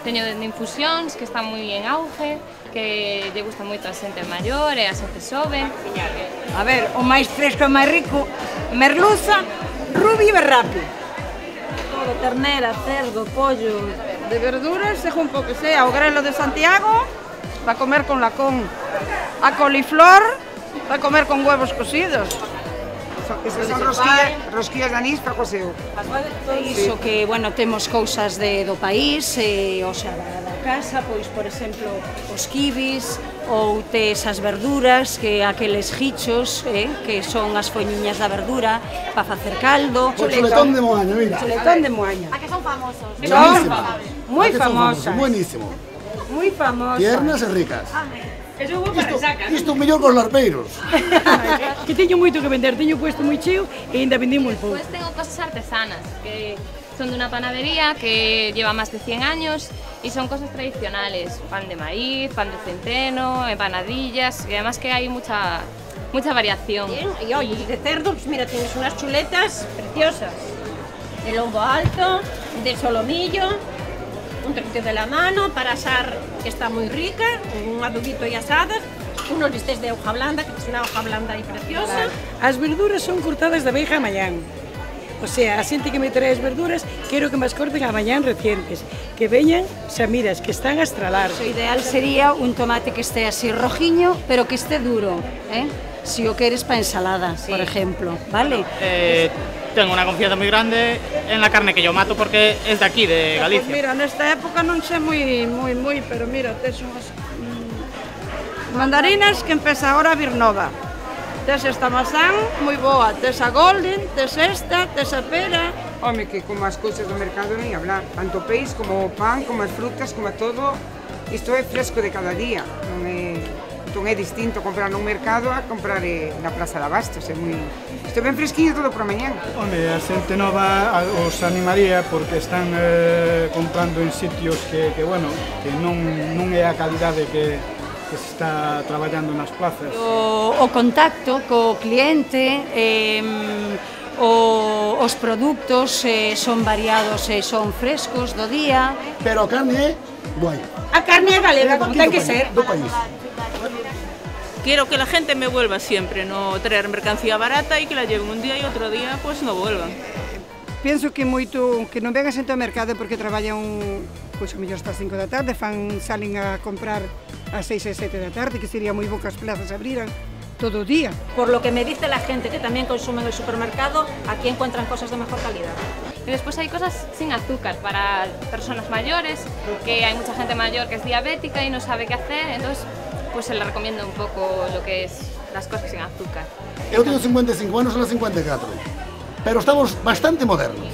Teño de infusións que están moi en auge, que lle gusta moito a xente maior e a xente xoven. A ver, o máis fresco e máis rico, merluza, rubi e berrapi. Todo, ternera, cerdo, pollo, de verduras, según po que sea. O grelo de Santiago, para comer con lacón. A coliflor, para comer con huevos cocidos. Esas son rosquillas de anís para coseo. Iso que, bueno, temos cousas do país, o sea, da casa, pois, por exemplo, os kibis, ou tes as verduras, que aqueles gichos, que son as foñiñas da verdura, para facer caldo. O chuletón de Moaña, mira. Chuletón de Moaña. A que son famosos. Son moi famosas. Buenísimo. Moi famosas. Tiernas e ricas. Eso vou para sacar. Isto mellor cos larpeiros. Que teño moito que vender, teño puesto moi cheo e ainda vendí moi pouco. Pues tengo cosas artesanas, que son de una panadería que lleva más de 100 años y son cosas tradicionales, pan de maíz, pan de centeno, empanadillas, y además que hay mucha variación. Bien, y oye, de cerdo, pues mira, tienes unas chuletas preciosas, de lomo alto, de solomillo, un trocito de la mano para asar, que está muy rica, un adobito y asadas, unos bistecs de hoja blanda, que es una hoja blanda y preciosa. As verduras son cortadas da veiga a mañán. O sea, a xente que me trae as verduras, quero que me as corten a mañán recientes, que veñan, xa miras, que están a estralar. O ideal sería un tomate que este así rojiño, pero que esté duro, si o queres para ensalada, por ejemplo, ¿vale? Tengo una confianza muy grande en la carne que yo mato porque es de aquí, de Galicia. Pues mira, nesta época non sei moi, pero mira, tes unhas mandarinas que empeza ahora a vir nova. Tes esta mazán moi boa, tes a golden, tes esta, tes a pera. Home, que como as cousas do mercado nem hablar. Tanto peix como o pan, como as frutas, como todo. Isto é fresco de cada día. Entón é distinto comprar nun mercado a comprar na Plaza de Abastos. Isto é ben fresquinho todo por mañán. Home, a xente nova os animaría porque están comprando en sitios que non é a calidade que se está traballando nas plazas. O contacto co cliente, os produtos son variados e son frescos do día. Pero a carne é guai. A carne é galega, como ten que ser. Do país. Quiero que la gente me vuelva siempre, no traer mercancía barata y que la lleven un día y otro día pues no vuelvan. Penso que moito que non ven a xente ao mercado porque traballan pois, mellor hasta as 5 da tarde, salen a comprar ás 6 e 7 da tarde, que sería moi bo que as plazas abriran todo o día. Por lo que me dice la gente que también consume en el supermercado, aquí encuentran cosas de mejor calidad. Y después hay cosas sin azúcar para personas mayores, que hay mucha gente mayor que es diabética y no sabe qué hacer, entonces pues se le recomiendo un poco lo que es las cosas sin azúcar. Eu teño 55 anos, son 54, pero estamos bastante modernos.